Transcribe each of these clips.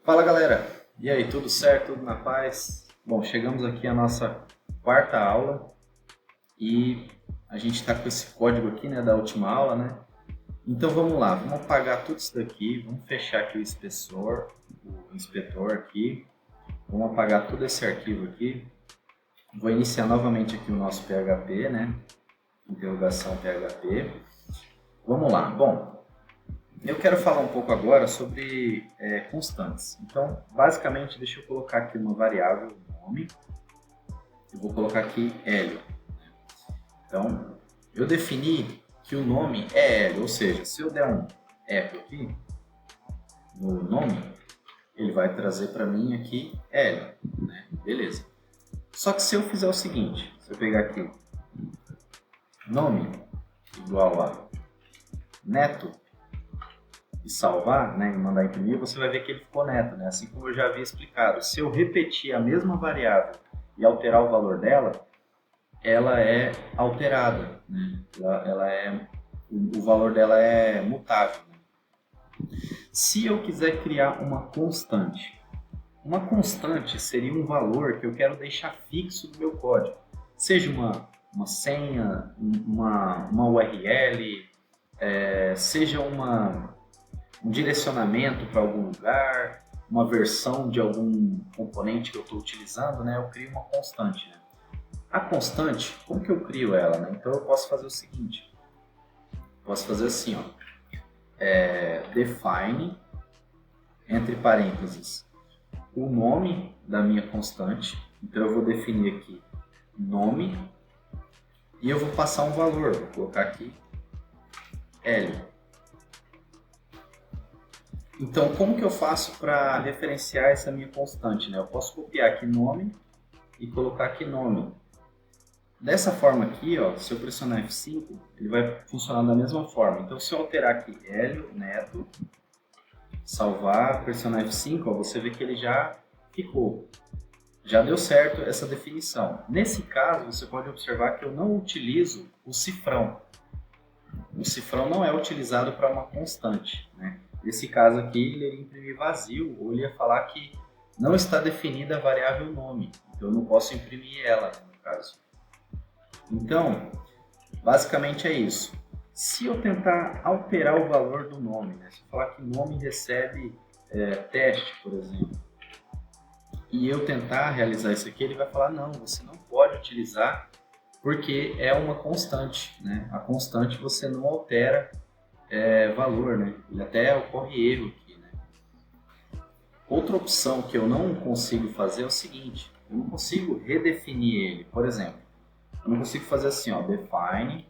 Fala galera, e aí, tudo certo? Tudo na paz? Bom, chegamos aqui à nossa quarta aula e a gente está com esse código aqui, né, da última aula, né? Então vamos lá, vamos apagar tudo isso daqui, vamos fechar aqui o inspetor aqui, vamos apagar todo esse arquivo aqui. Vou iniciar novamente aqui o nosso PHP, né? Interrogação PHP. Vamos lá, bom. Eu quero falar um pouco agora sobre constantes. Então, basicamente, deixa eu colocar aqui uma variável nome. Eu vou colocar aqui Hélio. Então, eu defini que o nome é Hélio, ou seja, se eu der um echo aqui no nome, ele vai trazer para mim aqui Hélio, né? Beleza. Só que se eu fizer o seguinte, se eu pegar aqui nome igual a Neto e salvar, né, e mandar imprimir, você vai ver que ele ficou neto, né? Assim como eu já havia explicado. Se eu repetir a mesma variável e alterar o valor dela, ela é alterada, né? O valor dela é mutável. Né? Se eu quiser criar uma constante seria um valor que eu quero deixar fixo no meu código, seja uma senha, uma URL, seja um direcionamento para algum lugar, uma versão de algum componente que eu estou utilizando, né? Eu crio uma constante. Né? A constante, como que eu crio ela? Né? Então eu posso fazer o seguinte, posso fazer assim, ó, define, entre parênteses, o nome da minha constante. Então eu vou definir aqui nome e eu vou passar um valor, vou colocar aqui L. Então, como que eu faço para referenciar essa minha constante? Né? Eu posso copiar aqui nome e colocar aqui nome. Dessa forma aqui, ó, se eu pressionar F5, ele vai funcionar da mesma forma. Então, se eu alterar aqui Hélio, Neto, salvar, pressionar F5, ó, você vê que ele já ficou. Já deu certo essa definição. Nesse caso, você pode observar que eu não utilizo o cifrão. O cifrão não é utilizado para uma constante, né? Nesse caso aqui, ele iria imprimir vazio, ou ele ia falar que não está definida a variável nome. Então, eu não posso imprimir ela, no caso. Então, basicamente é isso. Se eu tentar alterar o valor do nome, né? Se eu falar que nome recebe teste, por exemplo, e eu tentar realizar isso aqui, ele vai falar, não, você não pode utilizar porque é uma constante, né? A constante você não altera valor, né? Ele até ocorre erro aqui, né? Outra opção que eu não consigo fazer é o seguinte, eu não consigo redefinir ele. Por exemplo, eu não consigo fazer assim, ó, define,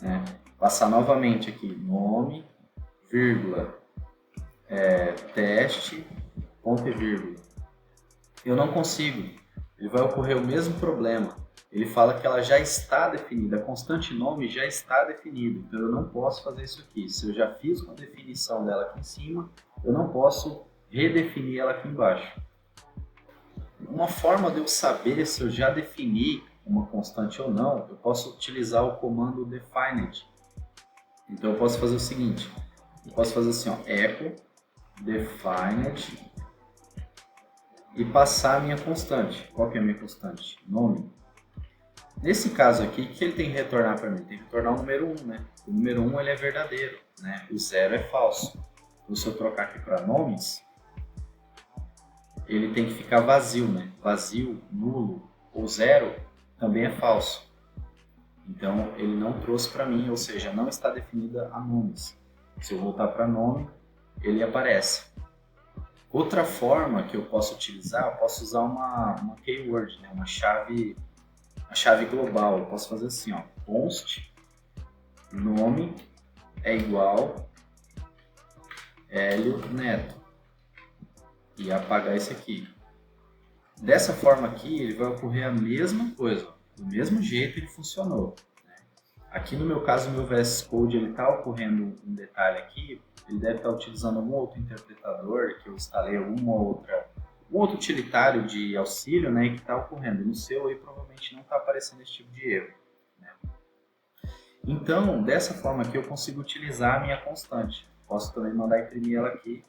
né? Passar novamente aqui, nome, vírgula, teste, ponto e vírgula. Eu não consigo. Ele vai ocorrer o mesmo problema. Ele fala que ela já está definida, a constante nome já está definida, então eu não posso fazer isso aqui. Se eu já fiz uma definição dela aqui em cima, eu não posso redefinir ela aqui embaixo. Uma forma de eu saber se eu já defini uma constante ou não, eu posso utilizar o comando defined. Então eu posso fazer o seguinte, eu posso fazer assim, ó, echo defined e passar a minha constante. Qual que é a minha constante? Nome. Nesse caso aqui, o que ele tem que retornar para mim? Tem que retornar o número 1, né? O número 1 ele é verdadeiro, né? O 0 é falso. Então, se eu trocar aqui para nomes, ele tem que ficar vazio, né? Vazio, nulo ou 0 também é falso. Então, ele não trouxe para mim, ou seja, não está definida a nomes. Se eu voltar para nome, ele aparece. Outra forma que eu posso utilizar, eu posso usar uma keyword, né? A chave global. Eu posso fazer assim, ó, const nome é igual Hélio Neto e apagar isso aqui. Dessa forma aqui, ele vai ocorrer a mesma coisa, ó. Do mesmo jeito ele funcionou. Né? Aqui no meu caso, o meu VS Code ele está ocorrendo um detalhe aqui. Ele deve estar utilizando algum outro interpretador que eu instalei um outro utilitário de auxílio, né, que está ocorrendo. No seu aí provavelmente não está aparecendo esse tipo de erro. Né? Então, dessa forma aqui eu consigo utilizar a minha constante. Posso também mandar imprimir ela aqui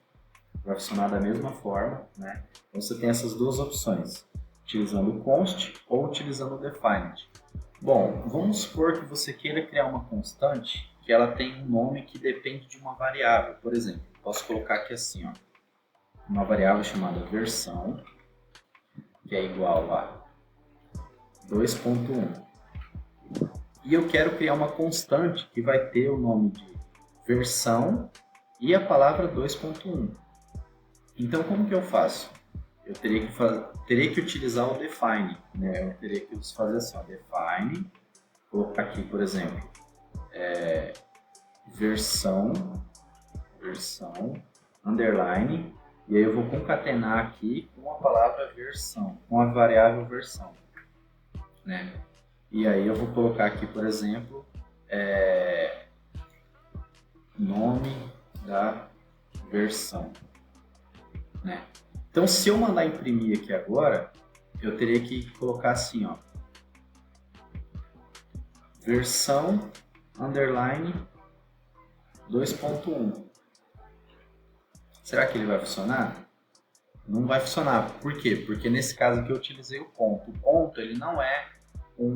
vai funcionar da mesma forma, né? Então você tem essas duas opções, utilizando o const ou utilizando o defined. Bom, vamos supor que você queira criar uma constante que ela tem um nome que depende de uma variável. Por exemplo, posso colocar aqui assim, ó, uma variável chamada versão, que é igual a 2.1. E eu quero criar uma constante que vai ter o nome de versão e a palavra 2.1. Então, como que eu faço? Eu teria que utilizar o define, né? Eu teria que fazer assim, ó, define, colocar aqui, por exemplo, versão, underline, e aí eu vou concatenar aqui com a palavra versão, com a variável versão, né? E aí eu vou colocar aqui, por exemplo, nome da versão, né? Então, se eu mandar imprimir aqui agora, eu teria que colocar assim, ó, versão underline 2.1. Será que ele vai funcionar? Não vai funcionar. Por quê? Porque nesse caso aqui eu utilizei o ponto. O ponto, ele não é eu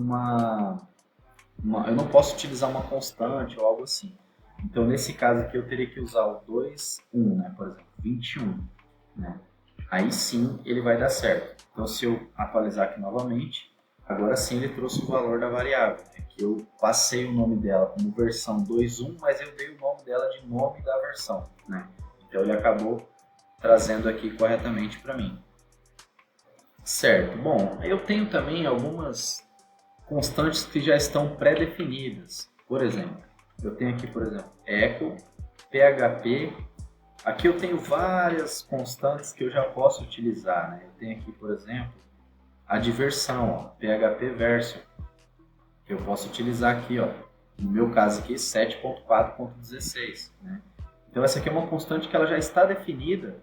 não posso utilizar uma constante ou algo assim. Então, nesse caso aqui, eu teria que usar o 2.1, né? Por exemplo, 21, né? Aí sim ele vai dar certo. Então, se eu atualizar aqui novamente, agora sim ele trouxe o valor da variável, né? Que eu passei o nome dela como versão 2.1, mas eu dei o nome dela de nome da versão, né? Então, ele acabou trazendo aqui corretamente para mim. Certo. Bom, eu tenho também algumas constantes que já estão pré-definidas. Por exemplo, eu tenho aqui, por exemplo, echo, php. Aqui eu tenho várias constantes que eu já posso utilizar, né? Eu tenho aqui, por exemplo, a diversão, ó, php version, que eu posso utilizar aqui, ó, no meu caso aqui, 7.4.16, né? Então essa aqui é uma constante que ela já está definida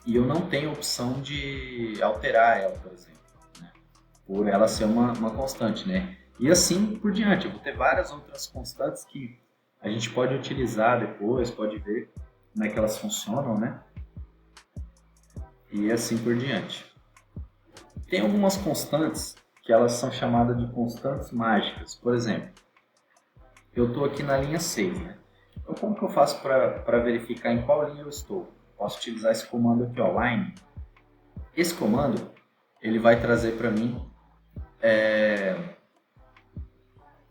e eu não tenho opção de alterar ela, por exemplo, né? Por ela ser uma constante, né? E assim por diante, eu vou ter várias outras constantes que a gente pode utilizar depois, pode ver como é que elas funcionam, né? E assim por diante. Tem algumas constantes que elas são chamadas de constantes mágicas. Por exemplo, eu estou aqui na linha 6, né? Então, como que eu faço para verificar em qual linha eu estou? Posso utilizar esse comando aqui, ó, line. Esse comando, ele vai trazer para mim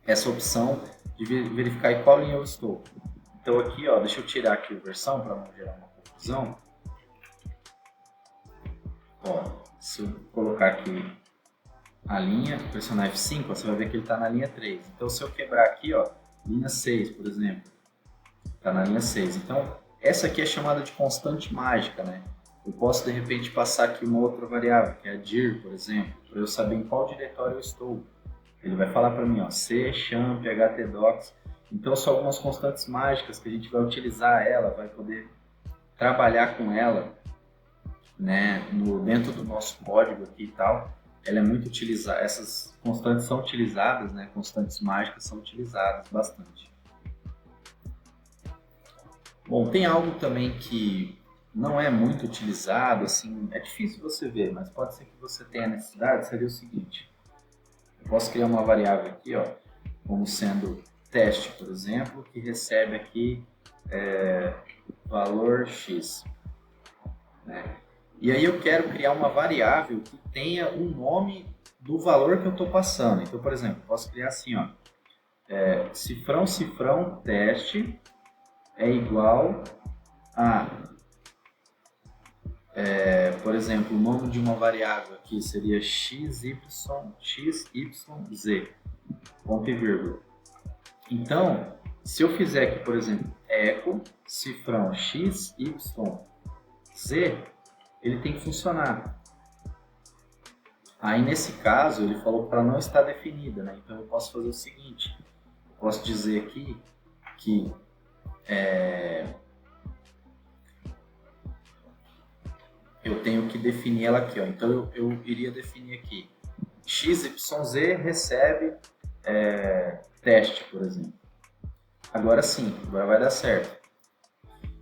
essa opção de verificar em qual linha eu estou. Então aqui, ó, deixa eu tirar aqui a versão para não gerar uma confusão. Ó, se eu colocar aqui a linha, pressionar F5, você vai ver que ele está na linha 3. Então se eu quebrar aqui, ó, linha 6, por exemplo, está na linha 6. Então essa aqui é chamada de constante mágica, né? Eu posso de repente passar aqui uma outra variável, que é a dir, por exemplo, para eu saber em qual diretório eu estou. Ele vai falar para mim, ó, C, champ, htdocs. Então são algumas constantes mágicas que a gente vai utilizar ela, vai poder trabalhar com ela, né, dentro do nosso código aqui e tal. Ela é muito utilizada, essas constantes são utilizadas, né, constantes mágicas são utilizadas bastante. Bom, tem algo também que não é muito utilizado, assim, é difícil você ver, mas pode ser que você tenha necessidade, seria o seguinte. Eu posso criar uma variável aqui, ó, como sendo teste, por exemplo, que recebe aqui valor x, né? E aí eu quero criar uma variável que tenha o nome do valor que eu estou passando. Então, por exemplo, posso criar assim, ó, cifrão teste é igual a, por exemplo, o nome de uma variável aqui seria xyz, ponto e vírgula. Então, se eu fizer aqui, por exemplo, echo cifrão x, y, z, ele tem que funcionar. Aí, nesse caso, ele falou para não estar definida, né? Então, eu posso fazer o seguinte. Eu posso dizer aqui que eu tenho que definir ela aqui, ó. Então, eu iria definir aqui XYZ recebe teste, por exemplo. Agora sim, agora vai dar certo.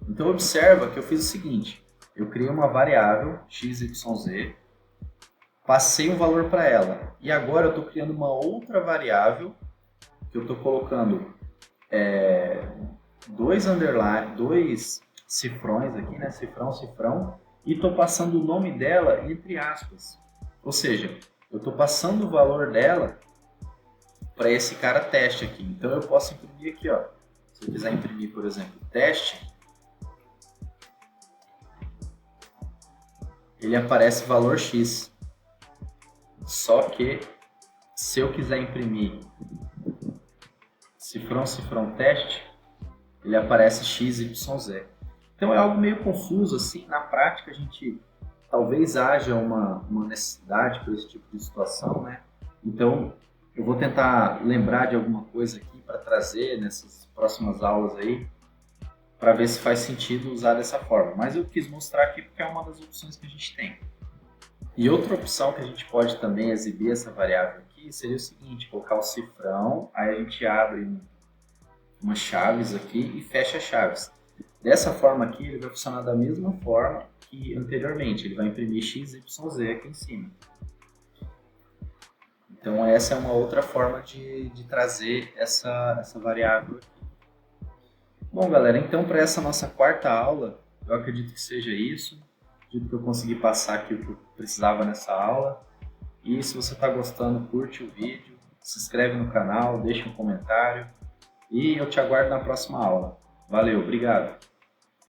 Então observa que eu fiz o seguinte, eu criei uma variável XYZ, passei um valor para ela, e agora eu estou criando uma outra variável, que eu estou colocando dois cifrões aqui, né? Cifrão, cifrão, e estou passando o nome dela entre aspas. Ou seja, eu estou passando o valor dela para esse cara teste aqui. Então eu posso imprimir aqui, ó. Se eu quiser imprimir, por exemplo, teste, ele aparece valor X. Só que se eu quiser imprimir cifrão, cifrão, teste, ele aparece XYZ. Então é algo meio confuso, assim, na prática a gente talvez haja uma necessidade para esse tipo de situação, né? Então eu vou tentar lembrar de alguma coisa aqui para trazer nessas próximas aulas aí, para ver se faz sentido usar dessa forma. Mas eu quis mostrar aqui porque é uma das opções que a gente tem. E outra opção que a gente pode também exibir essa variável aqui seria o seguinte, colocar o cifrão, aí a gente abre umas chaves aqui e fecha as chaves. Dessa forma aqui ele vai funcionar da mesma forma que anteriormente, ele vai imprimir XYZ aqui em cima. Então essa é uma outra forma de trazer essa variável aqui. Bom galera, então para essa nossa quarta aula, eu acredito que seja isso. Acredito que eu consegui passar aqui o que eu precisava nessa aula. E se você está gostando, curte o vídeo, se inscreve no canal, deixa um comentário. E eu te aguardo na próxima aula. Valeu, obrigado!